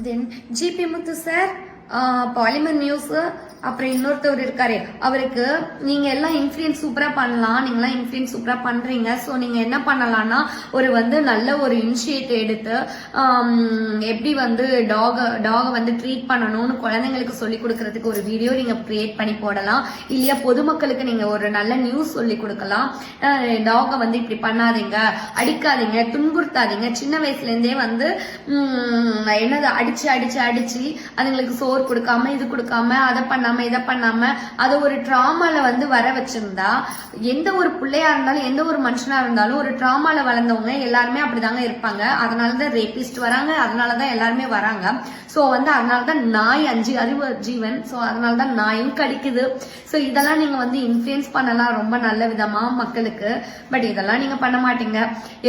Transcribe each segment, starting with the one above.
தென் GB முத்து sir polymer news அப்புறம் இன்னொருத்தவர் இருக்காரு அவருக்கு நீங்க எல்லாம் இன்ஃபுளுன்ஸ் சூப்பரா பண்ணலாம், நீங்க எல்லாம் இன்ஃபுளுன்ஸ் சூப்பரா பண்றீங்க. சோ நீங்க என்ன பண்ணலாம்னா ஒரு நல்ல ஒரு இனிஷியேட்டிவ் எடுத்து எப்படி டாக ட்ரீட் பண்ணணும்னு குழந்தைங்களுக்கு சொல்லி கொடுக்கறதுக்கு ஒரு வீடியோ நீங்க கிரியேட் பண்ணி போடலாம். இல்லையா பொதுமக்களுக்கு நீங்க ஒரு நல்ல நியூஸ் சொல்லி கொடுக்கலாம். டாக இப்படி பண்ணாதீங்க, அடிக்காதீங்க, துன்புறுத்தாதீங்க. சின்ன வயசுல இருந்தே என்னது அடிச்சு அடிச்சு அடிச்சு அதுங்களுக்கு சோறு கொடுக்காம இது கொடுக்காம அதை பண்ணாம இதை பண்ணாம அதை ஒரு டிராமால வர வச்சிருந்தா எந்த ஒரு பிள்ளையா இருந்தாலும் எந்த ஒரு மனுஷனா இருந்தாலும் ஒரு டிராமால வளர்ந்தவங்க எல்லாருமே அப்படிதாங்க இருப்பாங்க. அதனாலதான் ரேபிஸ்ட் வராங்க, அதனாலதான் எல்லாருமே வராங்க. சோ அதனாலதான் நாய் 5 அறிவு ஜீவன். சோ அதனாலதான் நாயும் கடிக்குது. சோ இதெல்லாம் நீங்க இன்ஃபுளுன்ஸ் பண்ணலாம் ரொம்ப நல்ல விதமா மக்களுக்கு. பட் இதெல்லாம் நீங்க பண்ண மாட்டீங்க.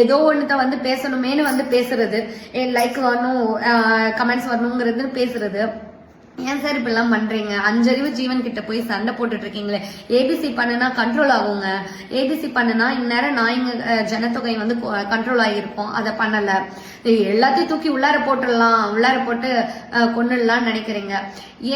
ஏதோ ஒண்ணுத்த பேசணுமேனு பேசுறது, லைக் வரணும், கமெண்ட்ஸ் வரணுங்கிறது பேசுறது. ஏன் சார் இப்ப எல்லாம் பண்றீங்க? 5 அறிவு ஜீவன் கிட்ட போய் சண்டை போட்டுட்டு இருக்கீங்களே. ஏபிசி பண்ணுனா கண்ட்ரோல் ஆகுங்க. ஏபிசி பண்ணுனா இந்நேரம் நாய்ங்க ஜனத்தொகை கண்ட்ரோல் ஆகிருக்கும். அதை பண்ணல. எல்லாத்தையும் தூக்கி உள்ளார போட்டுடலாம், உள்ளார போட்டு கொண்டுடலாம்னு நினைக்கிறீங்க.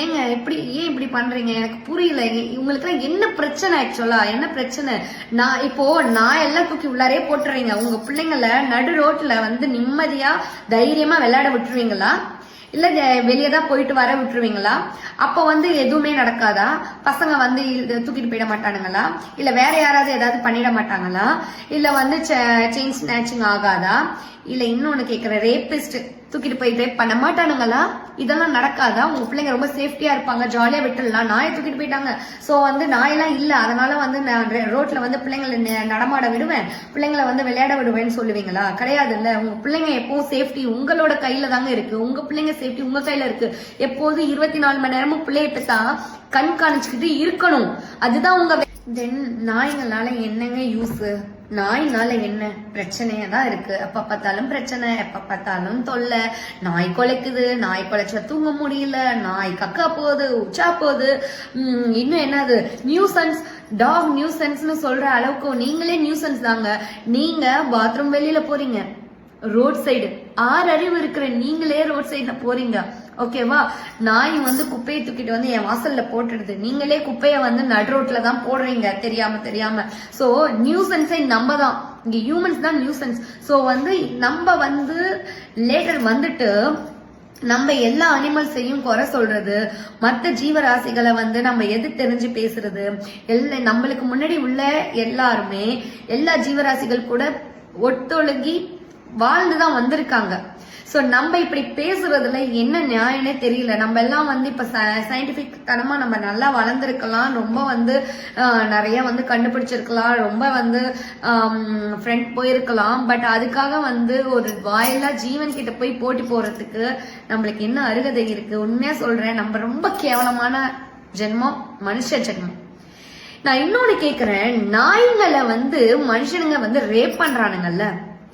ஏன் இப்படி பண்றீங்க? எனக்கு புரியல. உங்களுக்கு எல்லாம் என்ன பிரச்சனை? ஆக்சுவலா என்ன பிரச்சனை? நான் எல்லாம் தூக்கி உள்ளாரே போட்டுறீங்க. உங்க பிள்ளைங்களை நடு ரோட்ல நிம்மதியா தைரியமா விளையாட விட்டுருவீங்களா? இல்ல வெளியேதான் போயிட்டு வர விட்டுருவீங்களா? அப்ப எதுவுமே நடக்காதா? பசங்க தூக்கிட்டு போயிட மாட்டானுங்களா? இல்ல வேற யாராவது ஏதாவது பண்ணிட மாட்டாங்களா? இல்ல செயின் ஸ்நாச்சிங் ஆகாதா? இல்ல இன்னொன்னு கேக்குற, ரேபிஸ்ட் தூக்கிட்டு போய் ரேப் பண்ண மாட்டானுங்களா? இதெல்லாம் நடக்காதா? உங்க பிள்ளைங்க ரொம்ப சேஃப்டியா இருப்பாங்க, ஜாலியா விட்டுடலாம். நாயை தூக்கிட்டு போயிட்டாங்க. சோ நாயெல்லாம் இல்ல, அதனால நான் ரோட்ல பிள்ளைங்களை நடமாட விடுவேன், பிள்ளைங்களை விளையாட விடுவேன்னு சொல்லுவீங்களா? கிடையாது. இல்ல, உங்க பிள்ளைங்க எப்பவும் சேஃப்டி உங்களோட கையில தாங்க இருக்கு. உங்க பிள்ளைங்க சேஃப்டி உங்க கையில இருக்கு. எப்போதும் 24 மணி நேரமும் பிள்ளைய தான் கண்காணிச்சுக்கிட்டு இருக்கணும். அதுதான் உங்க. தென் நாய்ங்களால என்னங்க யூஸ்? நாய்னால என்ன பிரச்சனையா தான் இருக்கு. எப்ப பார்த்தாலும் பிரச்சனை, எப்ப பார்த்தாலும் தொல்லை. நாய் குலைக்குது, நாய் குலைச்சா தூங்க முடியல, நாய் கக்கா போகுது, உச்சா போகுது. இன்னும் என்னது நியூசன்ஸ், டாக் நியூசன்ஸ்னு சொல்ற அளவுக்கு நீங்களே நியூசன்ஸ் தாங்க. நீங்க பாத்ரூம் வெளியில போறீங்க, ரோட் சைடு 6 அறிவு இருக்கிற நீங்களே ரோட் சைட்ல போறீங்க. ஓகேவா? நாய் குப்பையை தூக்கிட்டு என் வாசல்ல போட்டுடுது. நீங்களே குப்பைய நடு ரோட்ல தான் போடுறீங்க தெரியாம. சோ நியூசன்ஸே நம்ம தான். இங்க ஹியூமன்ஸ் தான் நியூசன்ஸ். சோ நம்ம லேட்டர் நம்ம எல்லா அனிமல்ஸையும் குறை சொல்றது, மற்ற ஜீவராசிகளை நம்ம எது தெரிஞ்சு பேசுறது, நம்மளுக்கு முன்னாடி உள்ள எல்லாருமே எல்லா ஜீவராசிகள் கூட ஒத்தொழுகி வாழ்ந்துதான் வந்திருக்காங்க. சோ நம்ம இப்படி பேசுறதுல என்ன நியாயம்னே தெரியல. நம்ம எல்லாம் இப்ப சயின்டிபிக் தனமா நம்ம நல்லா வளர்ந்துருக்கலாம், ரொம்ப நிறைய கண்டுபிடிச்சிருக்கலாம், ரொம்ப ஃப்ரெண்ட் போயிருக்கலாம். பட் அதுக்காக ஒரு வாயிலா ஜீவன் கிட்ட போய் போட்டி போறதுக்கு நம்மளுக்கு என்ன அருகதை இருக்கு? உண்மையா சொல்றேன், நம்ம ரொம்ப கேவலமான ஜென்மம், மனுஷ ஜென்மம். நான் இன்னொன்னு கேக்குறேன், நாய்களை மனுஷனுங்க ரேப் பண்றானுங்கல்ல,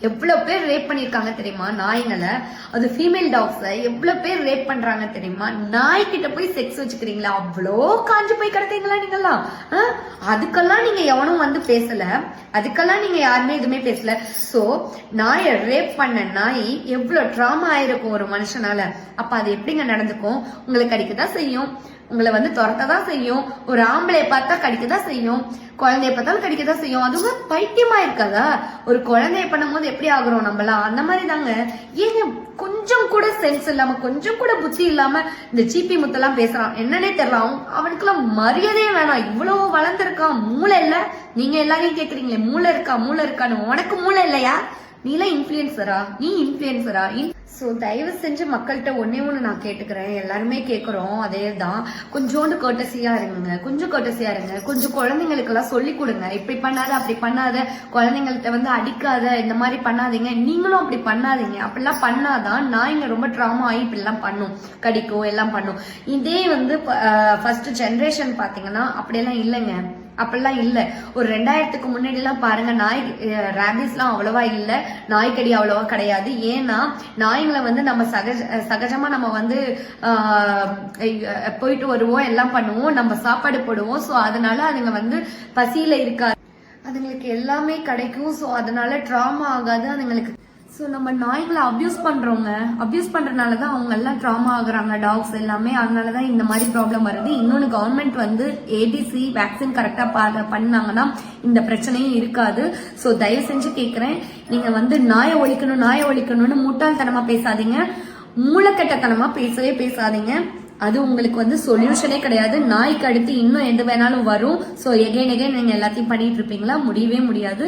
எவ்வளவு பேர் ரேப் பண்ணிருக்காங்க தெரியுமா? நாய்களை, அது ஃபீமேல் டாக்ஸ் எவ்வளவு பேர் ரேப் பண்றாங்க தெரியுமா? நாய்கிட்ட போய் செக்ஸ் வச்சுக்கிறீங்களா? அவ்வளோ காஞ்சு போய் கிடக்கீங்களா நீங்கெல்லாம்? அதுக்கெல்லாம் நீங்க எவனும் பேசல, அதுக்கெல்லாம் நீங்க யாருமே எதுவுமே பேசல. சோ நாயை ரேப் பண்ண நாய் எவ்வளவு ட்ராமா ஆயிருக்கும் ஒரு மனுஷனால. அப்ப அது எப்படிங்க நடந்துக்கும்? உங்களுக்கு கடிக்கதான் செய்யும், உங்களை துரத்ததான் செய்யும், ஒரு ஆம்பளைய பார்த்தா கடிக்கதான் செய்யும், குழந்தைய பார்த்தாலும் கடிக்கதான் செய்யும். அதுவும் பைத்தியமா இருக்காதா? ஒரு குழந்தைய பண்ணும் போது எப்படி ஆகுறோம் நம்மளாம்? அந்த மாதிரி தாங்க. ஏங்க கொஞ்சம் கூட சென்ஸ் இல்லாம, கொஞ்சம் கூட புத்தி இல்லாம இந்த ஜிபி முத்தெல்லாம் பேசுறான். என்னன்னே தெரியல. அவனுக்குலாம் மரியாதையே வேணாம். இவ்வளவு வளர்ந்துருக்கான், மூளை இல்ல. நீங்க எல்லாரையும் கேக்குறீங்களே மூளை இருக்கான்னு. உனக்கு மூளை இல்லையா? நீ எல்லாம் இன்ஃபுளுசரா? நீ இன்ஃபுளுசரா? சோ தயவு செஞ்சு மக்கள்கிட்ட ஒன்னே ஒண்ணு நான் கேட்டுக்கிறேன், எல்லாருமே கேக்குறோம் அதேதான். கொஞ்சோண்டு கர்ட்டசியா இருங்க, கொஞ்சம் கர்ட்டசியா இருங்க. கொஞ்சம் குழந்தைங்களுக்கு எல்லாம் சொல்லி கொடுங்க. இப்படி பண்ணாத, அப்படி பண்ணாத, குழந்தைங்கள்ட்ட அடிக்காத, இந்த மாதிரி பண்ணாதீங்க. நீங்களும் அப்படி பண்ணாதீங்க. அப்படிலாம் பண்ணாதான் நாய்ங்க ரொம்ப ட்ராமா ஆகி இப்படி எல்லாம் பண்ணும், கடிக்கும், எல்லாம் பண்ணும். இதே ஃபர்ஸ்ட் ஜெனரேஷன் பாத்தீங்கன்னா அப்படியெல்லாம் இல்லைங்க. அப்படிலாம் இல்ல. ஒரு 2000க்கு முன்னாடி எல்லாம் பாருங்க, நாய் ரேபிஸ் எல்லாம் அவ்வளவா இல்ல, நாய்க்கடி அவ்வளவா கிடையாது. ஏன்னா நாய்ங்களை நம்ம சகஜமா நம்ம போயிட்டு வருவோம், எல்லாம் பண்ணுவோம், நம்ம சாப்பாடு போடுவோம். சோ அதனால அதுங்க பசியில இருக்காது, அதுங்களுக்கு எல்லாமே கிடைக்கும். சோ அதனால ட்ராமா ஆகாது அதுங்களுக்கு. ஸோ நம்ம நாய்களை அப்யூஸ் பண்றோங்க. அப்யூஸ் பண்றதுனால தான் அவங்க எல்லாம் ட்ராமா ஆகுறாங்க, டாக்ஸ் எல்லாமே. அதனால தான் இந்த மாதிரி ப்ராப்ளம் வருது. இன்னொன்று கவர்மெண்ட் வந்து ஏபிசி வேக்சின் கரெக்டா பண்ணாங்கன்னா இந்த பிரச்சனையும் இருக்காது. ஸோ தயவு செஞ்சு கேட்குறேன், நீங்க வந்து நாயை ஒழிக்கணும்னு முட்டாள்தனமா பேசாதீங்க, மூளைக்கட்டத்தனமா பேசவே பேசாதீங்க. அது உங்களுக்கு வந்து சொல்யூஷனே கிடையாது. நாய்க்கு அடுத்து இன்னும் எது வேணாலும் வரும். ஸோ எகைன் நீங்க எல்லாத்தையும் பண்ணிட்டு இருப்பீங்களா? முடியவே முடியாது.